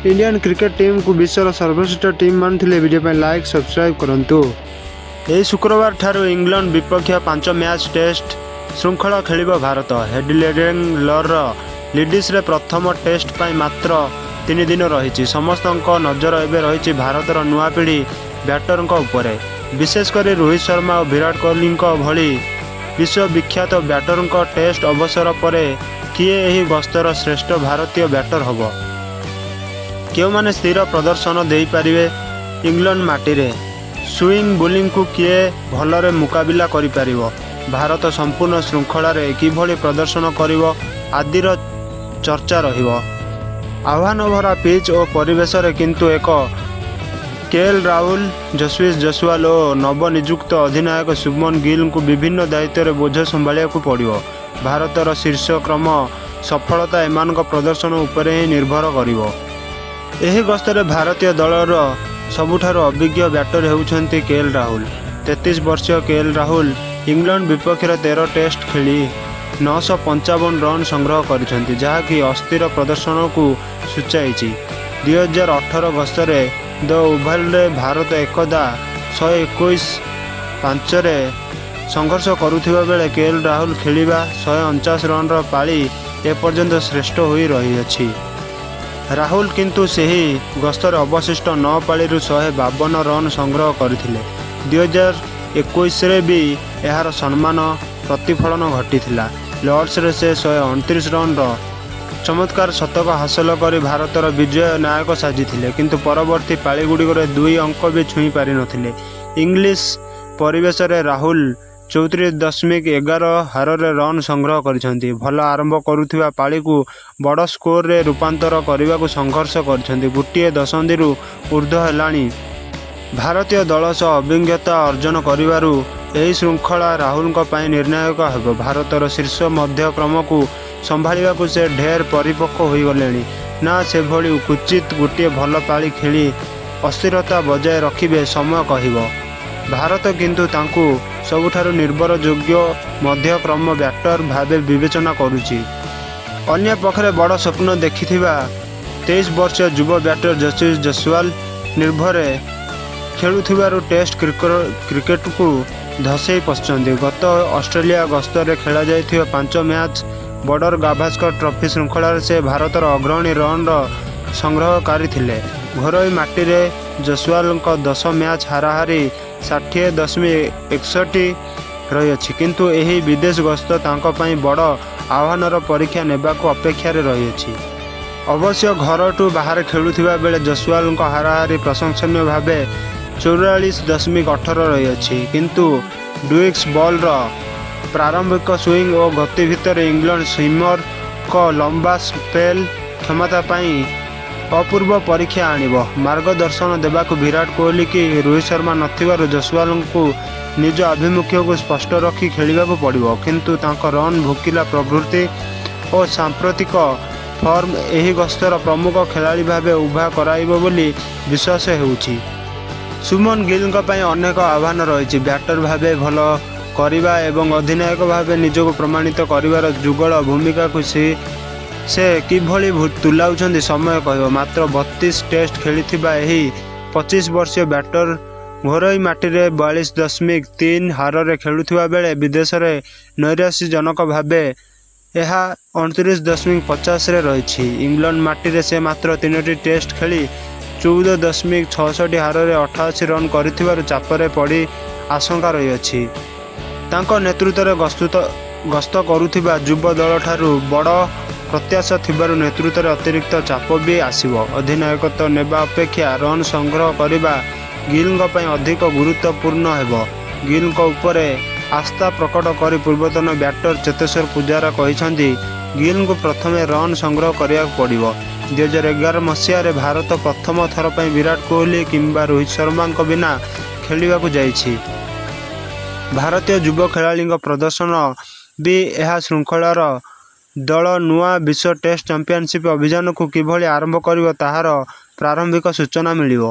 Indian cricket team को विश्वर सर्वश्रेष्ठ team मानुले video पर लाइक सब्सक्राइब करूँ। यह शुक्रवार ठारू इंग्लैंड विपक्ष 5 मैच टेस्ट श्रृंखला खेल भारत हेडिलेडर लिडिस रे प्रथम टेस्ट पर मात्र 3 दिन रही। समस्त नजर एवं रही भारतर नुआ पीढ़ी बैटर उपरे, विशेषकर रोहित शर्मा और विराट कोहली भली विश्वविख्यात बैटर टेस्ट अवसर पर किए यही गस्तर श्रेष्ठ भारतीय बैटर हम, क्यों माने स्थिर प्रदर्शन दे पारिबे इंग्लैंड माटी रे, स्विंग बोलिंग को किए भलरे मुकाबिला करि पारिबो, भारत संपूर्ण श्रृंखला रे किभली प्रदर्शन करिवो आदिर चर्चा रहिबो। आह्वान भरा पिच और परिवेश रे किंतु एक केएल राहुल, जसप्रीत जयसवाल और नवनियुक्त अधिनायक शुभमन गिल को विभिन्न दायित्व रे बोझ संभालिया को पड़िबो। भारतर शीर्ष क्रम सफलता एमानक प्रदर्शन उपरे ही निर्भर करिवो। एही गस्तरे भारतीय दलर सबुठारु अभिज्ञ बैटर हेउछन्ति केएल राहुल। 33 वर्षीय केएल राहुल इंग्लैंड विपक्ष 13 टेस्ट खेली 955 रन संग्रह करिसेंति, जहाँकि अस्थिर प्रदर्शन को सूचाई। 2018 गस्तरे द ओभाल रे भारत एकदा 121 रे संघर्ष करुथिबा बेले केएल राहुल खेलिबा 149 रन पाली एपर्यंत श्रेष्ठ होई रही अछि। राहुल किंतु सही गस्तर अवशिष्ट 9 पाली 152 रन संग्रह करथिले। 2021 रे भी यार सम्मान प्रतिफलन घटिथिला। लॉर्ड्स रे से 129 रन चमत्कार शतक हासिल कर भारतर विजय नायक साजिथिले, किंतु परवर्ती पाली गुड़िक 2 अंक भी छुई पारि नथिले। इंग्लिश परिवेश रे राहुल 34.11 हारे रन संग्रह करिसेंति। भल आरंभ करुथिबा पाली को बड़ स्कोर रे रूपांतर करने को संघर्ष करिसेंति। गोटे दशंधि ऊर्ध्व हेलाणी भारतीय दल सह अभिज्ञता अर्जन करिवारु एही श्रृंखला राहुल पई निर्णायक हेबो। भारतर शीर्ष मध्यक्रम को संभालिबा को से ढेर परिपक्व हो गलेनी ना, से भली कुचित गोटे भल पाली खेली अस्थिरता बजाय रखिबे समय कहिबो। भारत किंतु तांकु सबुठारु निर्भर योग्य मध्यक्रम बैटर भावे विवेचना करुछि। अन्य पक्षरे बड़ स्वप्न देखिथिबा 23 वर्षीय युवा बैटर जसप्रीत जयसवाल निर्भर खेलुथिबारु टेस्ट क्रिकेट को धसई पछुंती। गत ऑस्ट्रेलिया गस्तरे खेला जाइथिबा 5 मैच बॉर्डर गाभास्कर ट्रॉफी श्रृंखला से भारतर अग्रणी रन संग्रहकारी थिले। घरोई माटी रे जयसवाल 10 मैच हाराहारी 60.61 रही अछि, किंतु एही विदेश गस्त तांको पई बड़ आह्वानर परीक्षा नेबाको अपेक्षा रे रही अछि। अवश्य घरटू बाहर खेलुथिबा बेले जयसवाल हाराहारी प्रशंसनीय भावे 44.18 रही अछि, किंतु डुइक्स बॉल प्रारंभिक स्विंग और गति भितर इंग्लैंड स्विमर को लंबा स्पेल क्षमता पाई अपूर्व परीक्षा आणिबो। मार्गदर्शन देबाकू विराट कोहली की रोहित शर्मा नथिबारु जयसवाल को निज आभिमुख्य को स्पष्ट रखी खेलिबाकू पड़िबो, किंतु तांको रन भोकिला प्रवृत्ति और सांप्रतिक फॉर्म एही गस्तर प्रमुख खेलाड़ी भावे उभा कराइबो बोली विश्वास हेउछि। शुभमन गिल पई अनेक आह्वान रही। बैटर भावे भल करिबा एवं अधिनायक भावे निजको प्रमाणित करिवार जुगल भूमिका को से किभली तुलाउछन्ति समय कहबो। मात्र 32 टेस्ट खेलिथिबा एही 25 वर्षीय बैटर घरोई माटी रे 42.3 हारे खेलुथिबा बेले विदेश रे नैराश्यजनक भावे यह 29.50 रे रही। इंग्लैंड माटी रे से मात्र 3टी टेस्ट खेली 14.66 हारे 88 रन करिथिबारु चापरे पड़ी आशंका रही अछि। तांको नेतृत्व रे गस्त करुथिबा युवा दल ठारू बड़ प्रत्याशा थिबारु नेतृत्व रे अतिरिक्त चाप भी आसिबो। अधिनायकत्व नेबा अपेक्षा रन संग्रह करिबा गिल पई अधिक गुरुत्वपूर्ण हेबो। गिल उपरे आस्था प्रकट करी पूर्वतन बैटर चेतेश्वर पुजारा कहिसंती गिल को प्रथमे रन संग्रह करिया पड़िबो। 2011 मसीह रे भारत प्रथम थर पई विराट कोहली किंबा रोहित शर्मा बिना खेलिबा को जाइछि। भारतीय युवा खेलाड़ी प्रदर्शन भी यह श्रृंखलार दल नुआ विश्व टेस्ट चैंपियनशिप अभियान को किभली आरंभ करिवो ताहार प्रारंभिक सूचना मिलिबो।